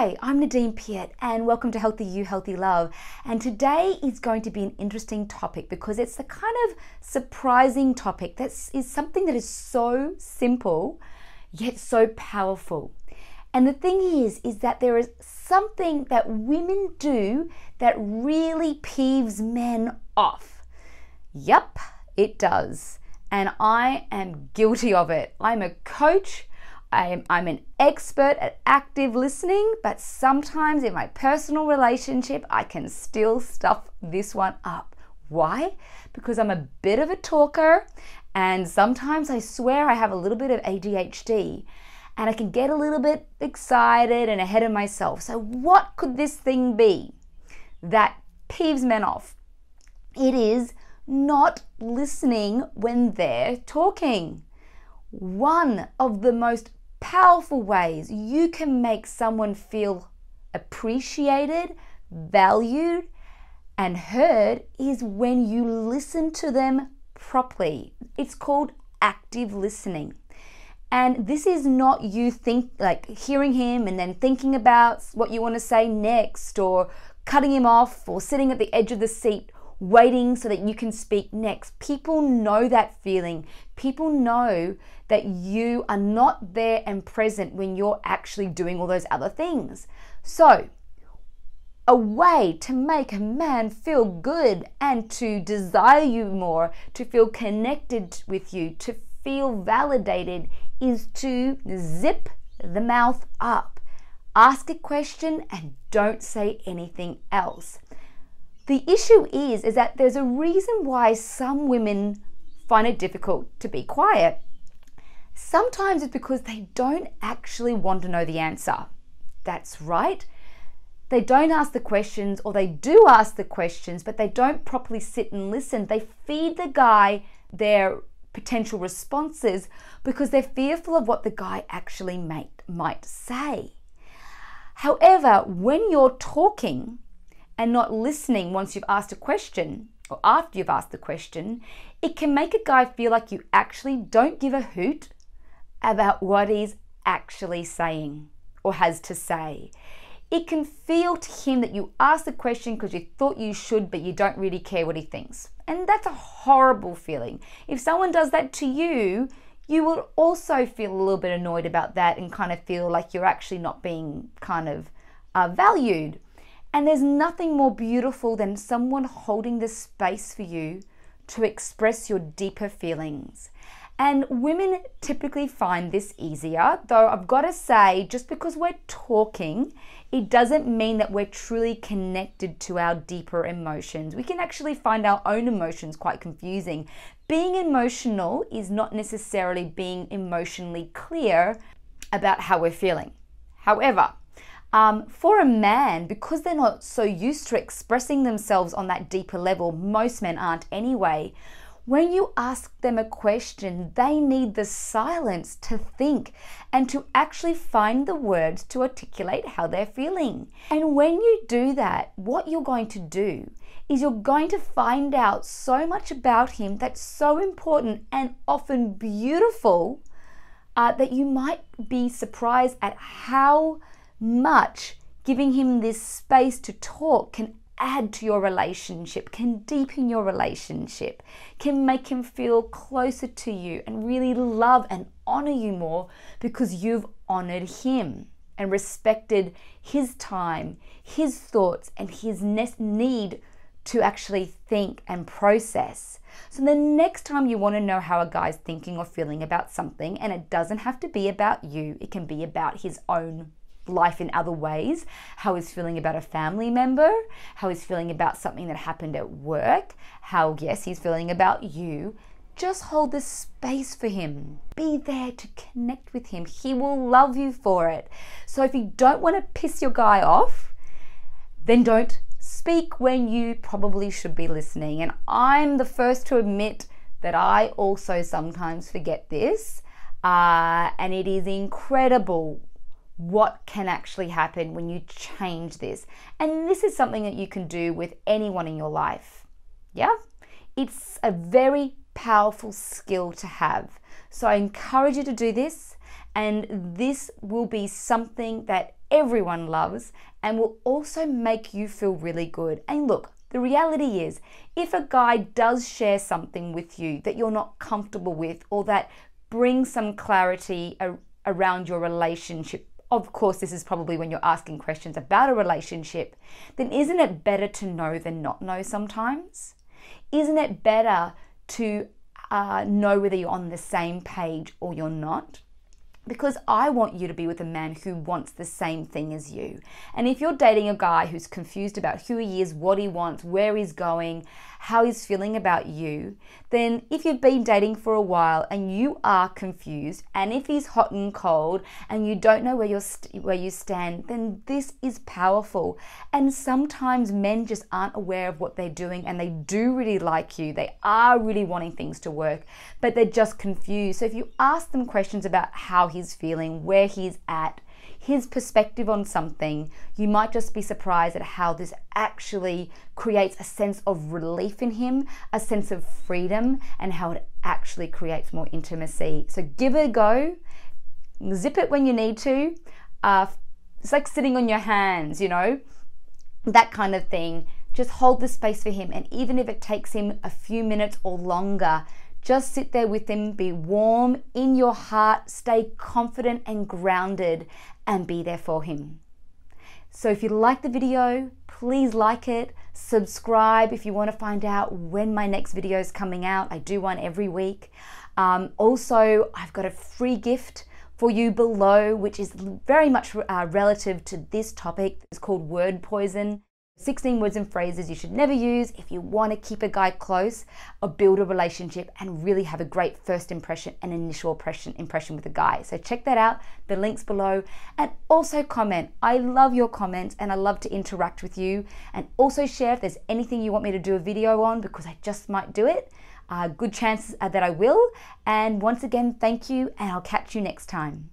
Hi, I'm Nadine Piat and welcome to Healthy You, Healthy Love. And today is going to be an interesting topic because it's the kind of surprising topic that is something that is so simple yet so powerful. And the thing is that there is something that women do that really peeves men off. Yup, it does. And I am guilty of it. I'm a coach. I'm an expert at active listening, but sometimes in my personal relationship, I can still stuff this one up. Why? Because I'm a bit of a talker, and sometimes I swear I have a little bit of ADHD, and I can get a little bit excited and ahead of myself. So what could this thing be that peeves men off? It is not listening when they're talking. One of the most powerful ways you can make someone feel appreciated, valued, and heard is when you listen to them properly. It's called active listening. And this is not you hearing him and then thinking about what you want to say next, or cutting him off, or sitting at the edge of the seat waiting so that you can speak next. People know that feeling. People know that you are not there and present when you're actually doing all those other things. So, a way to make a man feel good and to desire you more, to feel connected with you, to feel validated, is to zip the mouth up. Ask a question and don't say anything else. The issue is that there's a reason why some women find it difficult to be quiet. Sometimes it's because they don't actually want to know the answer. That's right. They don't ask the questions, or they do ask the questions, but they don't properly sit and listen. They feed the guy their potential responses because they're fearful of what the guy actually might say. However, when you're talking and not listening once you've asked a question, or after you've asked the question, it can make a guy feel like you actually don't give a hoot about what he's actually saying or has to say. It can feel to him that you asked the question because you thought you should, but you don't really care what he thinks. And that's a horrible feeling. If someone does that to you, you will also feel a little bit annoyed about that and kind of feel like you're actually not being kind of valued. And there's nothing more beautiful than someone holding the space for you to express your deeper feelings. And women typically find this easier, though I've got to say, just because we're talking, it doesn't mean that we're truly connected to our deeper emotions. We can actually find our own emotions quite confusing. Being emotional is not necessarily being emotionally clear about how we're feeling. However, for a man, because they're not so used to expressing themselves on that deeper level, most men aren't anyway, when you ask them a question, they need the silence to think and to actually find the words to articulate how they're feeling. And when you do that, what you're going to do is you're going to find out so much about him that's so important and often beautiful that you might be surprised at how much giving him this space to talk can add to your relationship, can deepen your relationship, can make him feel closer to you and really love and honor you more because you've honored him and respected his time, his thoughts, and his need to actually think and process. So the next time you want to know how a guy's thinking or feeling about something, and it doesn't have to be about you, it can be about his own life in other ways, how he's feeling about a family member, how he's feeling about something that happened at work, how, yes, he's feeling about you. Just hold the space for him. Be there to connect with him. He will love you for it. So if you don't want to piss your guy off, then don't speak when you probably should be listening. And I'm the first to admit that I also sometimes forget this, and it is incredible what can actually happen when you change this. And this is something that you can do with anyone in your life. Yeah? It's a very powerful skill to have. So I encourage you to do this, And this will be something that everyone loves and will also make you feel really good. And look, the reality is, if a guy does share something with you that you're not comfortable with, or that brings some clarity around your relationship, of course, this is probably when you're asking questions about a relationship, then isn't it better to know than not know sometimes? Isn't it better to know whether you're on the same page or you're not? Because I want you to be with a man who wants the same thing as you. And if you're dating a guy who's confused about who he is, what he wants, where he's going, how he's feeling about you, then if you've been dating for a while and you are confused, and if he's hot and cold and you don't know where you stand, then this is powerful. And sometimes men just aren't aware of what they're doing, and they do really like you. They are really wanting things to work, but they're just confused. So if you ask them questions about how he's feeling, where he's at, his perspective on something, you might just be surprised at how this actually creates a sense of relief in him, a sense of freedom, and how it actually creates more intimacy. So give it a go. Zip it when you need to. It's like sitting on your hands, you know, that kind of thing. Just hold the space for him. And even if it takes him a few minutes or longer, just sit there with him, be warm in your heart, stay confident and grounded, and be there for him. So if you like the video, please like it, subscribe if you want to find out when my next video is coming out. I do one every week. Also, I've got a free gift for you below, which is very much relative to this topic. It's called Wordpoision. 16 words and phrases you should never use if you want to keep a guy close or build a relationship and really have a great first impression and initial impression with a guy. So check that out. The link's below. And also comment. I love your comments and I love to interact with you. And also share if there's anything you want me to do a video on, because I just might do it. Good chance that I will. And once again, thank you, and I'll catch you next time.